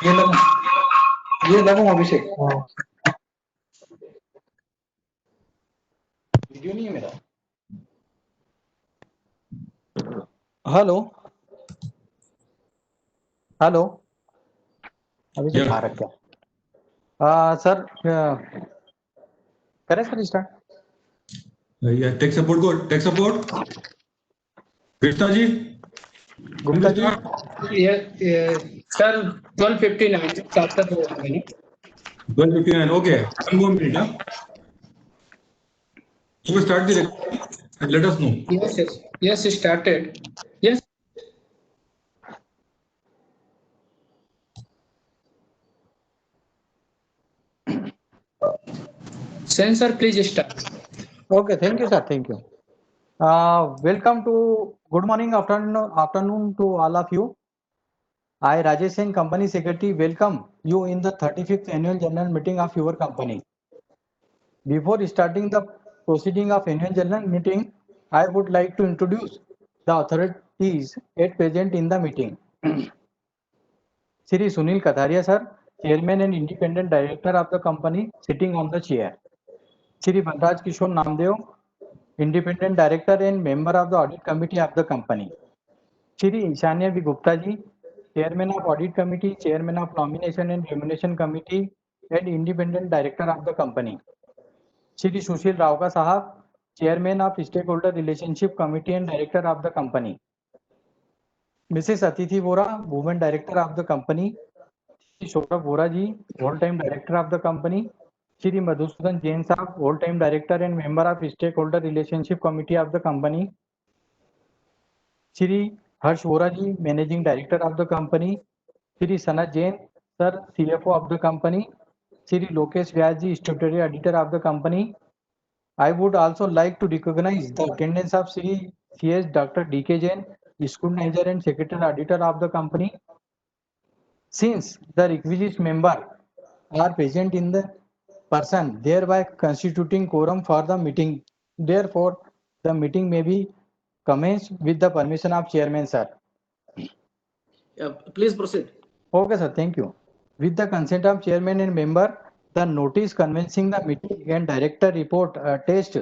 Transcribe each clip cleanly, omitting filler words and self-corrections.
ये लगो ये लगो अभिषेक वीडियो नहीं है मेरा। Hello hello Abhishek Yeah. आ रखा सर करें sir start Yeah. Tech support go. Tech support. Krishna ji. Gupta ji Sir, 12:59 started. 12:59. Okay. 1 more minute. Huh? You will start the recording and let us know. Yes, it started. Yes. Sensor, please start. Okay, thank you, sir. Thank you. Welcome to good morning, afternoon to all of you. I, Rajesh Singh, Company Secretary, welcome you in the 35th Annual General Meeting of your company. Before starting the proceeding of Annual General Meeting, I would like to introduce the authorities at present in the meeting. Shri Sunil Katharia, sir, Chairman and Independent Director of the company, sitting on the chair. Shri Banraj Kishore Namdev, Independent Director and Member of the Audit Committee of the company. Shri Ishanya V. Gupta ji, Chairman of Audit Committee, Chairman of Nomination and Remuneration Committee, and Independent Director of the company. Shri Sushil Rauka Sahab, Chairman of Stakeholder Relationship Committee and Director of the company. Mrs. Atithi Vora, Women Director of the company. Shri Saurabh Vora ji, Whole-time Director of the company. Shri Madhusudan Jain Sahab, Whole-time Director and Member of Stakeholder Relationship Committee of the company. Shri Harsh Vora ji, Managing Director of the company. Shri Sanat Jain, Sir, CFO of the company. Shri Lokesh Vyas ji, Statutory Auditor of the company. I would also like to recognize the attendance of Shri CS Dr. D.K. Jain, School Manager and Secretary Auditor of the company. Since the requisite member are present in the person, thereby constituting quorum for the meeting. Therefore, the meeting may be commenced with the permission of Chairman, sir. Please proceed. Okay, sir. Thank you. With the consent of Chairman and member, the notice convening the meeting and director report attached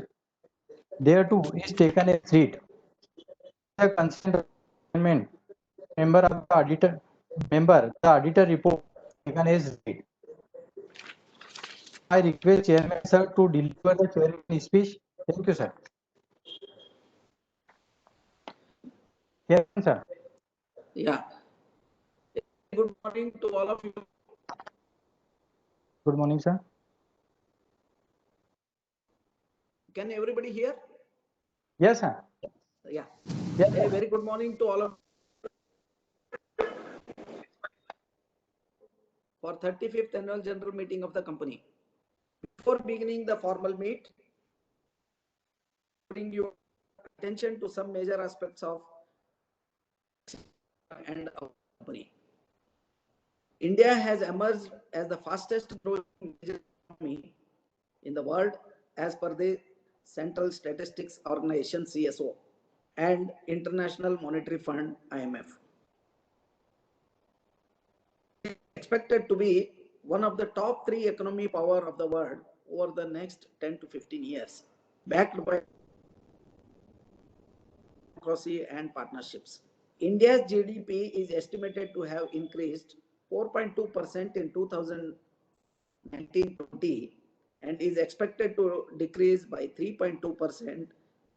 thereto is taken as read. The consent of Chairman, member of the auditor, the auditor report taken as read. I request Chairman, sir, to deliver the Chairman speech. Thank you, sir. Chairman, sir. Yeah. Good morning to all of you. Good morning, sir. Can everybody hear? Yes, sir. Yeah. Yes, A sir. very good morning to all of for 35th annual general meeting of the company. Before beginning the formal meet, bring your attention to some major aspects of and our company. India has emerged as the fastest growing major economy in the world as per the Central Statistics Organization CSO and International Monetary Fund IMF. Expected to be one of the top 3 economy power of the world over the next 10 to 15 years, backed by democracy and partnerships. India's GDP is estimated to have increased 4.2% in 2019-20 and is expected to decrease by 3.2%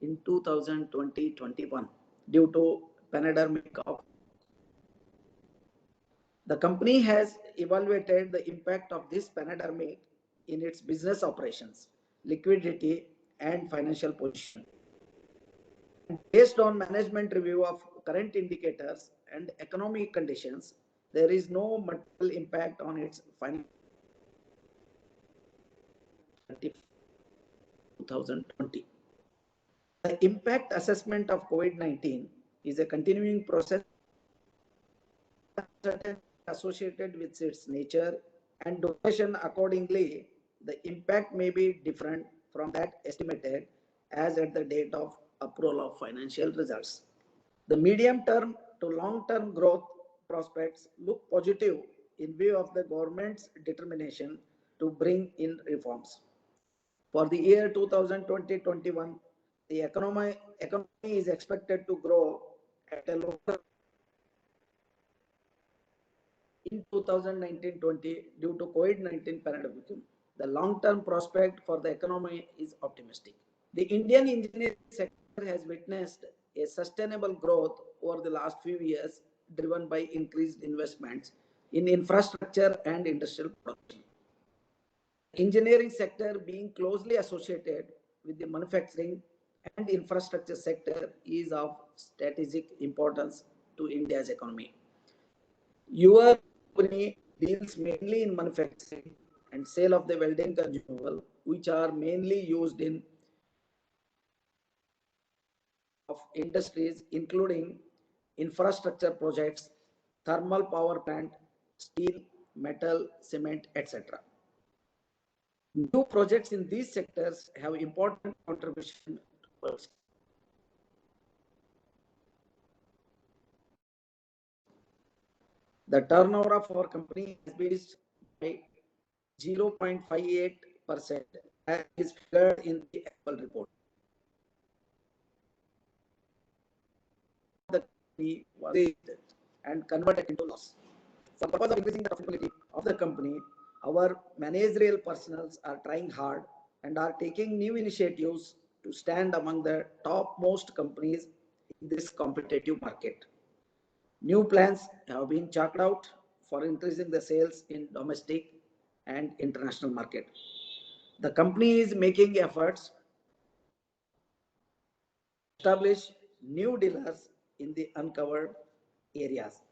in 2020-21 due to pandemic of. The company has evaluated the impact of this pandemic in its business operations, liquidity, and financial position. Based on management review of current indicators and economic conditions, there is no material impact on its financial 2020. The impact assessment of COVID-19 is a continuing process associated with its nature and duration. Accordingly, the impact may be different from that estimated as at the date of approval of financial results. The medium term to long term growth prospects look positive in view of the government's determination to bring in reforms. For the year 2020-21, the economy is expected to grow at a lower in 2019-20 due to COVID-19 pandemic. The long-term prospect for the economy is optimistic. The Indian engineering sector has witnessed a sustainable growth over the last few years, driven by increased investments in infrastructure and industrial production. Engineering sector being closely associated with the manufacturing and infrastructure sector is of strategic importance to India's economy. Your company deals mainly in manufacturing and sale of the welding consumable, which are mainly used in of industries including infrastructure projects, thermal power plant, steel, metal, cement, etc. New projects in these sectors have important contribution towards the turnover of our company has been by 0.58% as is figured in the annual report. The company was raised and converted into loss. For the purpose of increasing the profitability of the company, our managerial personnel are trying hard and are taking new initiatives to stand among the topmost companies in this competitive market. New plans have been chalked out for increasing the sales in domestic and international market. The company is making efforts to establish new dealers in the uncovered areas.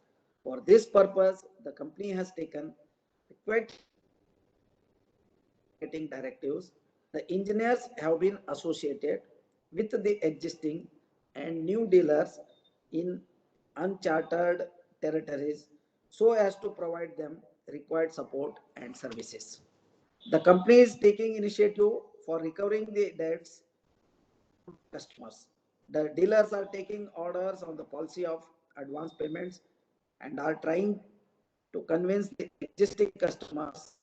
For this purpose, the company has taken required marketing directives. The engineers have been associated with the existing and new dealers in uncharted territories so as to provide them required support and services. The company is taking initiative for recovering the debts from customers. The dealers are taking orders on the policy of advance payments and are trying to convince the existing customers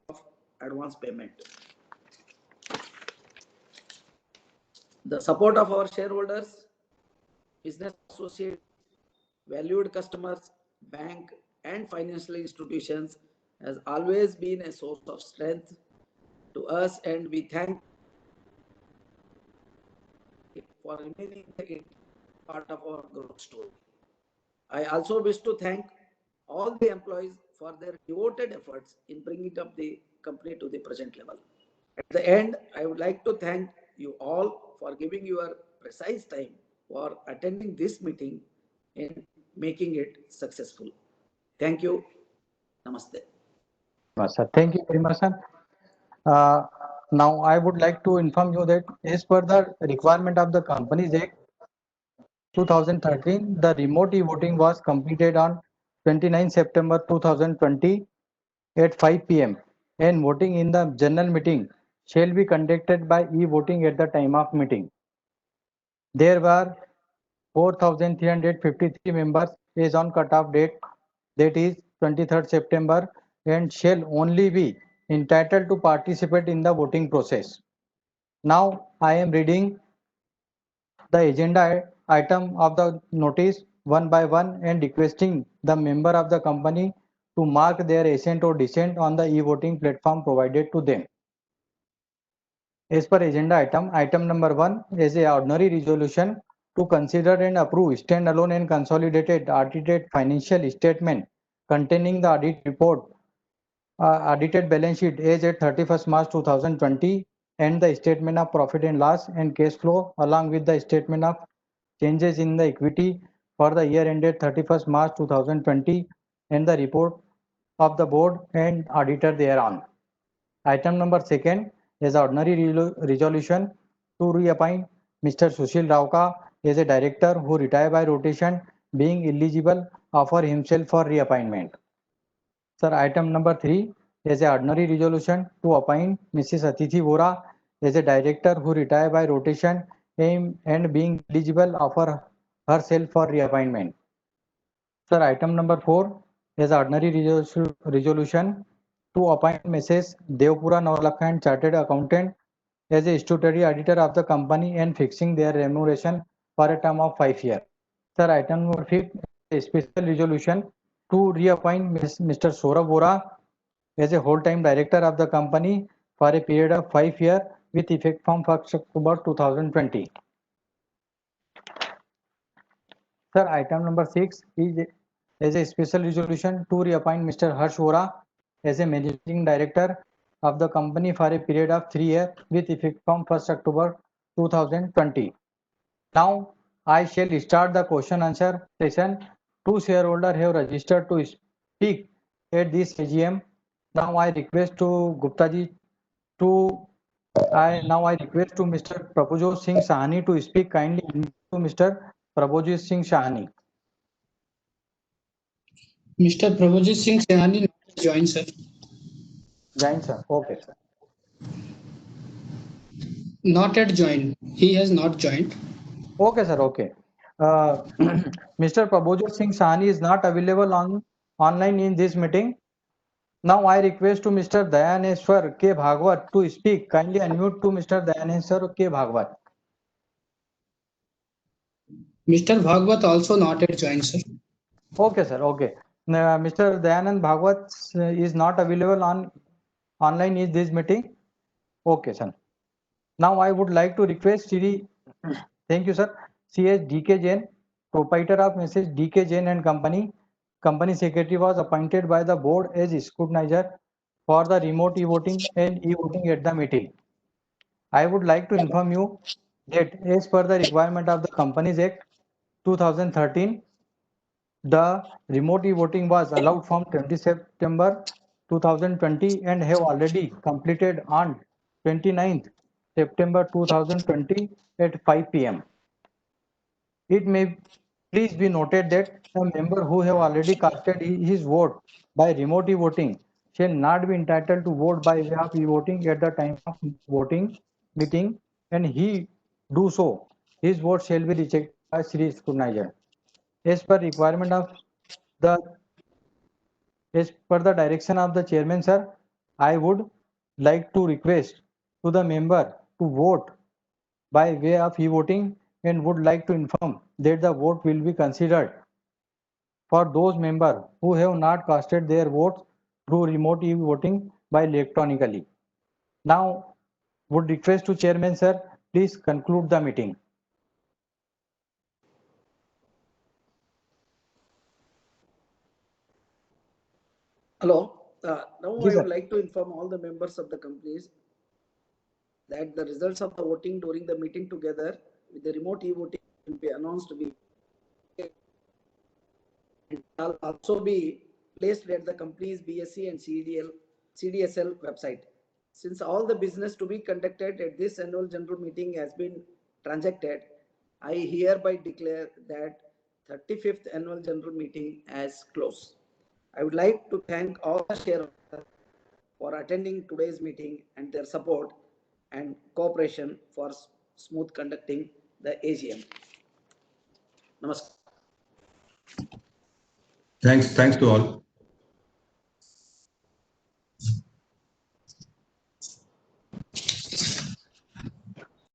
of advance payment. The support of our shareholders, business associates, valued customers, bank and financial institutions has always been a source of strength to us, and we thank for remaining a part of our growth story. I also wish to thank all the employees for their devoted efforts in bringing up the company to the present level. At the end, I would like to thank you all for giving your precise time for attending this meeting and making it successful. Thank you. Namaste. Sir, thank you very much, sir. Now I would like to inform you that as per the requirement of the Companies Act 2013, the remote e-voting was completed on 29 September 2020 at 5 p.m. and voting in the general meeting shall be conducted by e-voting at the time of meeting. There were 4,353 members as on cutoff date, that is 23rd September, and shall only be entitled to participate in the voting process. Now I am reading the agenda item of the notice one by one and requesting the member of the company to mark their assent or dissent on the e-voting platform provided to them. As per agenda item number 1 is a ordinary resolution to consider and approve standalone and consolidated audited financial statement containing the audit report, audited balance sheet as at 31st March 2020 and the statement of profit and loss and cash flow along with the statement of changes in the equity for the year ended 31st March 2020 and the report of the board and auditor thereon. Item number 2 is ordinary resolution to reappoint Mr. Sushil Rauka as a director who retired by rotation, being eligible, offer himself for reappointment. Sir, item number 3 is a ordinary resolution to appoint Mrs. Atithi Vora as a director who retired by rotation and being eligible, offer herself for reappointment. Sir, item number 4 is ordinary resolution to appoint Mrs. Devpura Navalakha and Chartered Accountant as a statutory auditor of the company and fixing their remuneration for a term of 5 years. Sir, item number 5 is a special resolution to reappoint Mr. Saurabh Vora as a whole-time director of the company for a period of 5 years with effect from 1st October 2020. Sir, item number 6 is a special resolution to reappoint Mr. Harsh Vora as a managing director of the company for a period of 3 years with effect from 1st October 2020. Now, I shall start the question answer session. 2 shareholders have registered to speak at this AGM. Now I request to Gupta ji to I request to Mr. Prabhujot Singh Sahani to speak kindly to Mr. Prabhujit Singh Sahani. Mr. Prabhajit Singh Sehani not joined, sir. Jain sir. Okay sir. Not yet joined. He has not joined. Okay sir. Okay. Mr. Prabhujot Singh Sahani is not available online in this meeting. Now I request to Mr. Dayaneshwar K. Bhagwat to speak. Kindly unmute to Mr. Dayaneshwar K. Bhagwat. Mr. Bhagwat also not yet joined, sir. Okay sir. Okay. Mr. Dayanand Bhagwat is not available online in this meeting. Okay sir. Now I would like to request Shri, thank you sir, CS DK Jain, proprietor of Mrs. DK Jain and Company. Company secretary was appointed by the board as scrutinizer for the remote e-voting and e-voting at the meeting. I would like to inform you that as per the requirement of the Companies Act 2013, the remote e-voting was allowed from 20 September 2020 and have already completed on 29th September 2020 at 5 p.m. It may please be noted that a member who have already casted his vote by remote e-voting shall not be entitled to vote by way of e-voting at the time of voting meeting, and he do so, his vote shall be rejected by Sri Scrutinizer. As per requirement of the as per the direction of the chairman, sir, I would like to request to the member to vote by way of e-voting and would like to inform that the vote will be considered for those members who have not casted their votes through remote e-voting by electronically. Now, would request to chairman, sir, please conclude the meeting. Hello. Now Yes, I sir. would like to inform all the members of the companies that the results of the voting during the meeting together with the remote e-voting will be announced will also be placed at the company's BSE and CDSL website. Since all the business to be conducted at this annual general meeting has been transacted, I hereby declare that 35th annual general meeting as closed. I would like to thank all the shareholders for attending today's meeting and their support and cooperation for smooth conducting the AGM. Namaskar. Thanks to all.